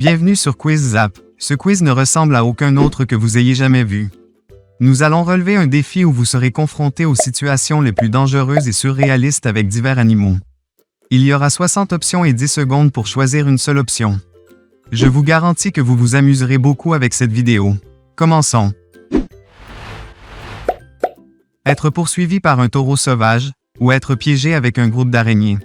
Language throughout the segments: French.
Bienvenue sur Quiz Zap. Ce quiz ne ressemble à aucun autre que vous ayez jamais vu. Nous allons relever un défi où vous serez confronté aux situations les plus dangereuses et surréalistes avec divers animaux. Il y aura 60 options et 10 secondes pour choisir une seule option. Je vous garantis que vous vous amuserez beaucoup avec cette vidéo. Commençons. Être poursuivi par un taureau sauvage ou être piégé avec un groupe d'araignées.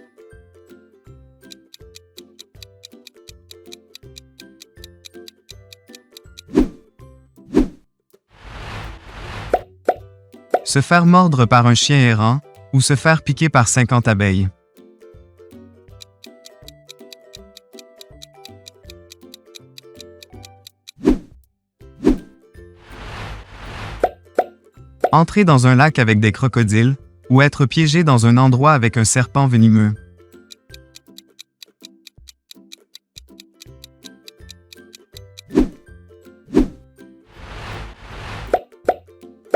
Se faire mordre par un chien errant ou se faire piquer par 50 abeilles. Entrer dans un lac avec des crocodiles ou être piégé dans un endroit avec un serpent venimeux.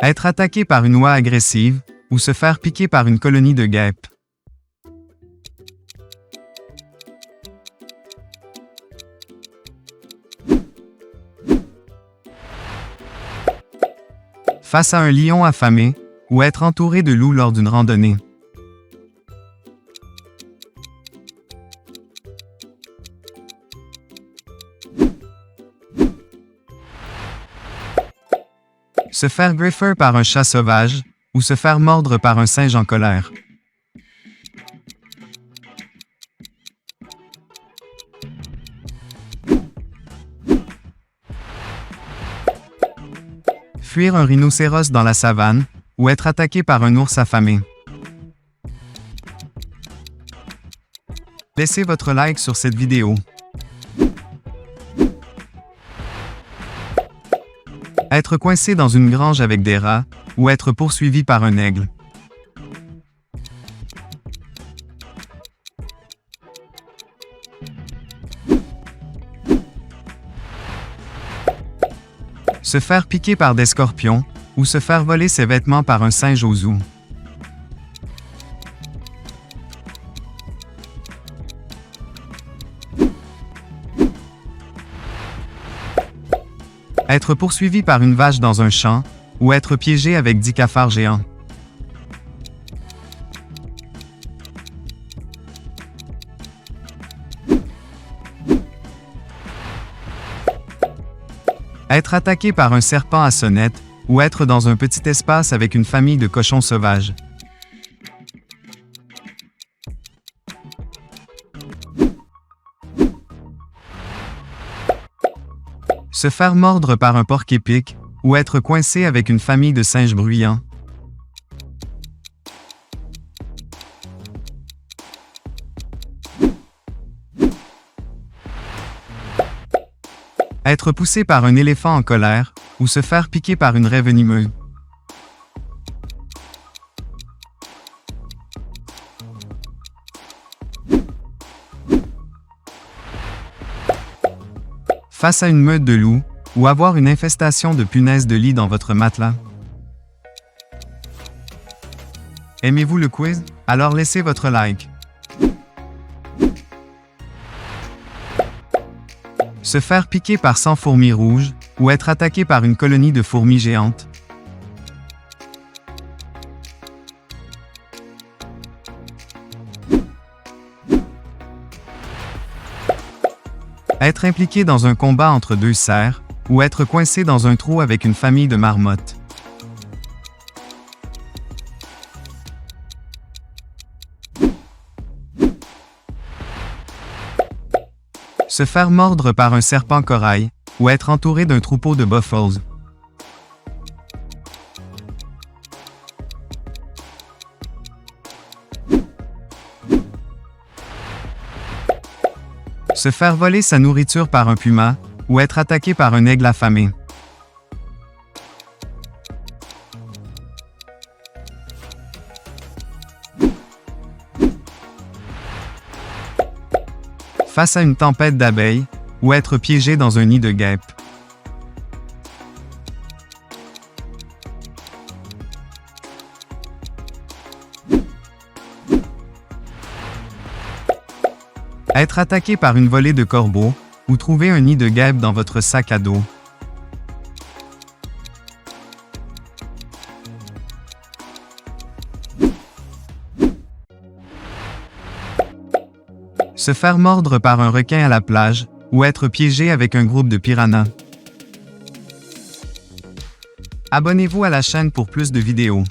Être attaqué par une oie agressive ou se faire piquer par une colonie de guêpes. Face à un lion affamé ou être entouré de loups lors d'une randonnée. Se faire griffer par un chat sauvage ou se faire mordre par un singe en colère. Fuir un rhinocéros dans la savane ou être attaqué par un ours affamé. Laissez votre like sur cette vidéo. Être coincé dans une grange avec des rats ou être poursuivi par un aigle. Se faire piquer par des scorpions ou se faire voler ses vêtements par un singe au zoo. Être poursuivi par une vache dans un champ ou être piégé avec 10 cafards géants. Être attaqué par un serpent à sonnette ou être dans un petit espace avec une famille de cochons sauvages. Se faire mordre par un porc-épic ou être coincé avec une famille de singes bruyants. Être poussé par un éléphant en colère ou se faire piquer par une raie venimeuse. Face à une meute de loups ou avoir une infestation de punaises de lit dans votre matelas. Aimez-vous le quiz? Alors laissez votre like. Se faire piquer par 100 fourmis rouges ou être attaqué par une colonie de fourmis géantes. Être impliqué dans un combat entre deux cerfs ou être coincé dans un trou avec une famille de marmottes. Se faire mordre par un serpent corail ou être entouré d'un troupeau de buffles. Se faire voler sa nourriture par un puma ou être attaqué par un aigle affamé. Face à une tempête d'abeilles ou être piégé dans un nid de guêpes. Être attaqué par une volée de corbeaux ou trouver un nid de guêpe dans votre sac à dos. Se faire mordre par un requin à la plage, ou être piégé avec un groupe de piranhas. Abonnez-vous à la chaîne pour plus de vidéos.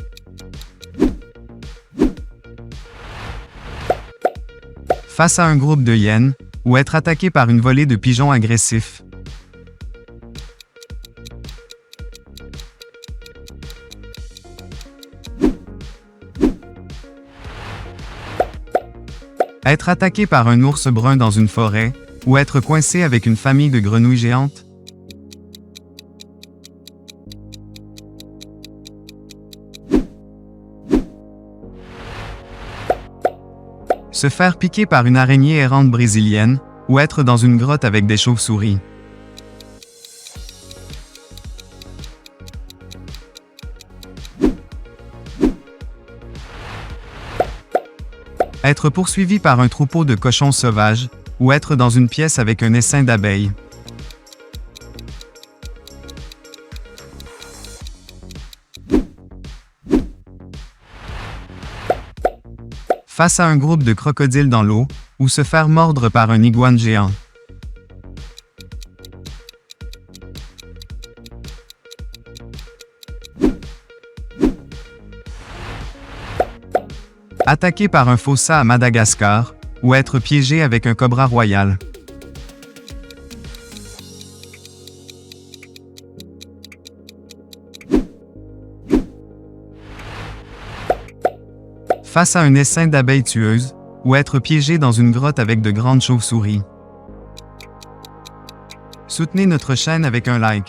Face à un groupe de hyènes, ou être attaqué par une volée de pigeons agressifs. Être attaqué par un ours brun dans une forêt, ou être coincé avec une famille de grenouilles géantes. Se faire piquer par une araignée errante brésilienne, ou être dans une grotte avec des chauves-souris. Être poursuivi par un troupeau de cochons sauvages, ou être dans une pièce avec un essaim d'abeilles. Face à un groupe de crocodiles dans l'eau, ou se faire mordre par un iguane géant. Attaqué par un fossa à Madagascar, ou être piégé avec un cobra royal. Face à un essaim d'abeilles tueuses, ou être piégé dans une grotte avec de grandes chauves-souris. Soutenez notre chaîne avec un like.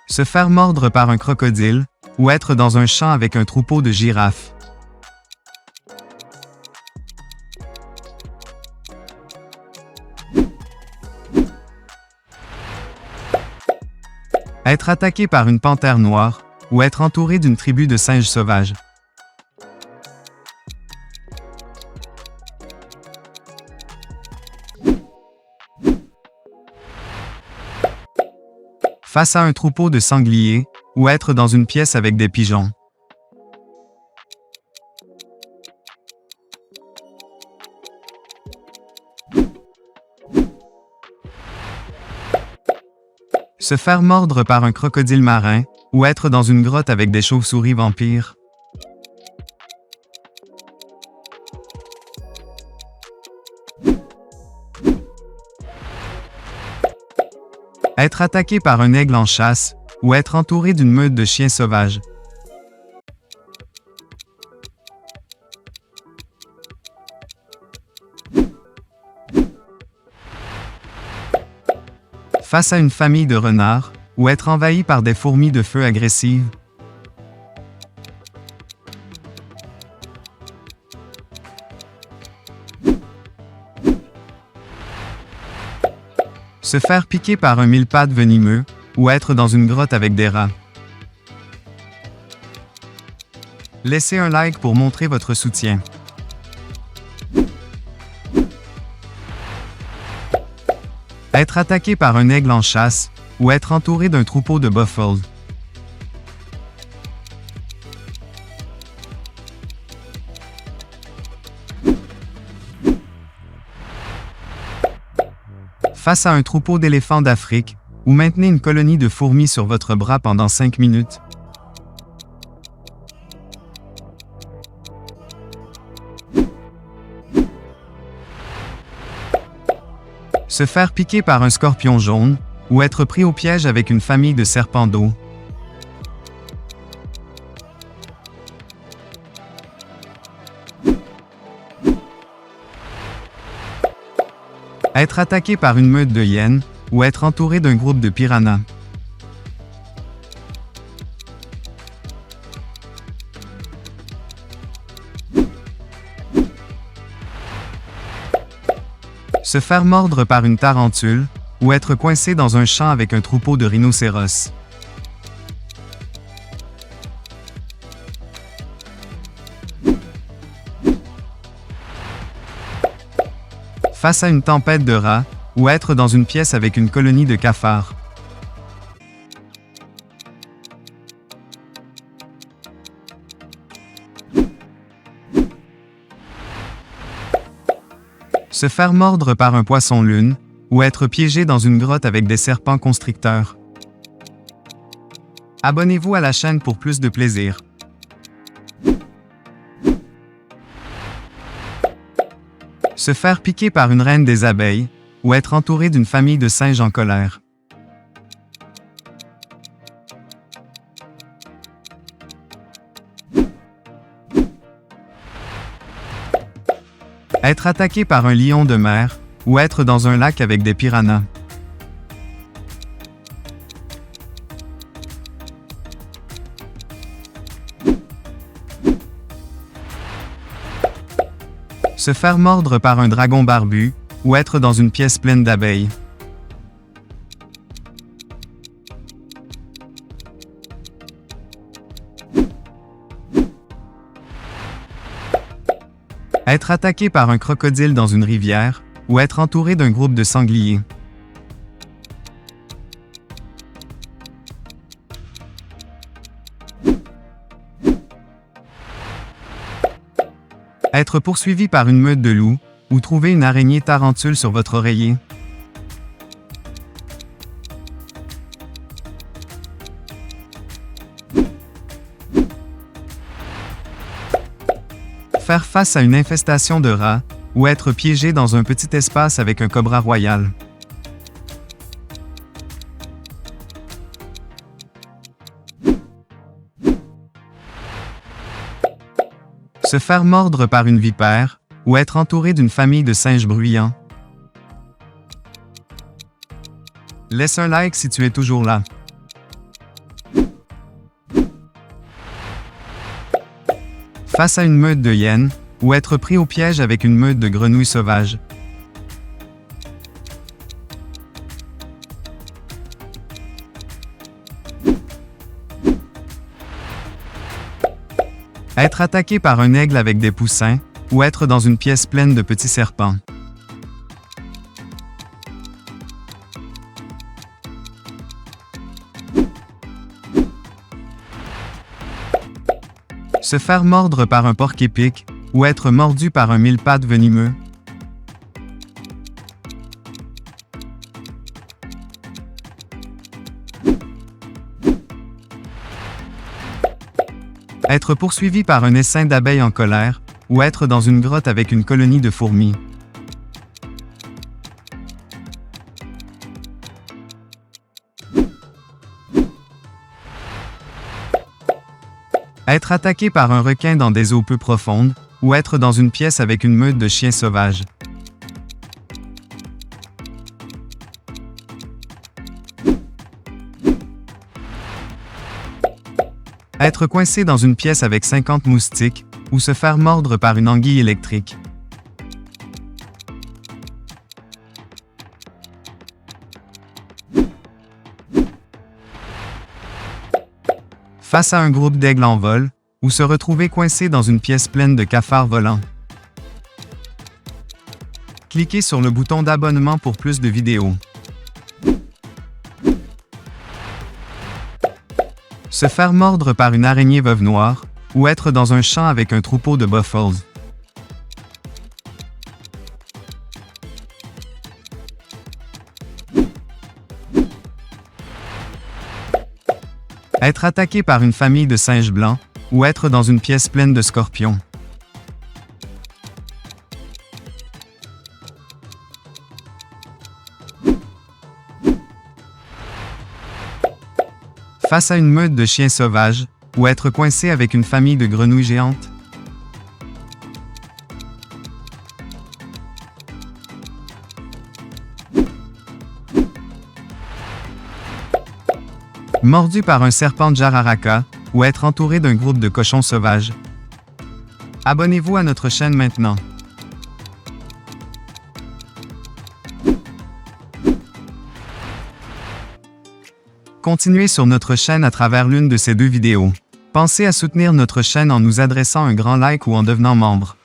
Se faire mordre par un crocodile, ou être dans un champ avec un troupeau de girafes. Être attaqué par une panthère noire, ou être entouré d'une tribu de singes sauvages. Face à un troupeau de sangliers, ou être dans une pièce avec des pigeons. Se faire mordre par un crocodile marin, ou être dans une grotte avec des chauves-souris vampires. Être attaqué par un aigle en chasse, ou être entouré d'une meute de chiens sauvages. Face à une famille de renards, ou être envahi par des fourmis de feu agressives. Se faire piquer par un mille-pattes venimeux, ou être dans une grotte avec des rats. Laissez un like pour montrer votre soutien. Être attaqué par un aigle en chasse, ou être entouré d'un troupeau de buffles. Face à un troupeau d'éléphants d'Afrique, ou maintenez une colonie de fourmis sur votre bras pendant 5 minutes. Se faire piquer par un scorpion jaune, ou être pris au piège avec une famille de serpents d'eau. Être attaqué par une meute de hyènes, ou être entouré d'un groupe de piranhas. Se faire mordre par une tarentule, ou être coincé dans un champ avec un troupeau de rhinocéros. Face à une tempête de rats, ou être dans une pièce avec une colonie de cafards. Se faire mordre par un poisson-lune, ou être piégé dans une grotte avec des serpents constricteurs. Abonnez-vous à la chaîne pour plus de plaisir. Se faire piquer par une reine des abeilles, ou être entouré d'une famille de singes en colère. Être attaqué par un lion de mer, ou être dans un lac avec des piranhas. Se faire mordre par un dragon barbu, ou être dans une pièce pleine d'abeilles. Être attaqué par un crocodile dans une rivière, ou être entouré d'un groupe de sangliers. Être poursuivi par une meute de loups, ou trouver une araignée tarentule sur votre oreiller. Faire face à une infestation de rats, ou être piégé dans un petit espace avec un cobra royal. Se faire mordre par une vipère, ou être entouré d'une famille de singes bruyants. Laisse un like si tu es toujours là. Face à une meute de hyènes, ou être pris au piège avec une meute de grenouilles sauvages. Être attaqué par un aigle avec des poussins, ou être dans une pièce pleine de petits serpents. Se faire mordre par un porc-épic, ou être mordu par un mille-pattes venimeux. Être poursuivi par un essaim d'abeilles en colère, ou être dans une grotte avec une colonie de fourmis. Être attaqué par un requin dans des eaux peu profondes, ou être dans une pièce avec une meute de chiens sauvages. Être coincé dans une pièce avec 50 moustiques, ou se faire mordre par une anguille électrique. Face à un groupe d'aigles en vol, ou se retrouver coincé dans une pièce pleine de cafards volants. Cliquez sur le bouton d'abonnement pour plus de vidéos. Se faire mordre par une araignée veuve noire, ou être dans un champ avec un troupeau de buffles. Être attaqué par une famille de singes blancs, ou être dans une pièce pleine de scorpions. Face à une meute de chiens sauvages, ou être coincé avec une famille de grenouilles géantes. Mordu par un serpent de jararaca, ou être entouré d'un groupe de cochons sauvages. Abonnez-vous à notre chaîne maintenant. Continuez sur notre chaîne à travers l'une de ces deux vidéos. Pensez à soutenir notre chaîne en nous adressant un grand like ou en devenant membre.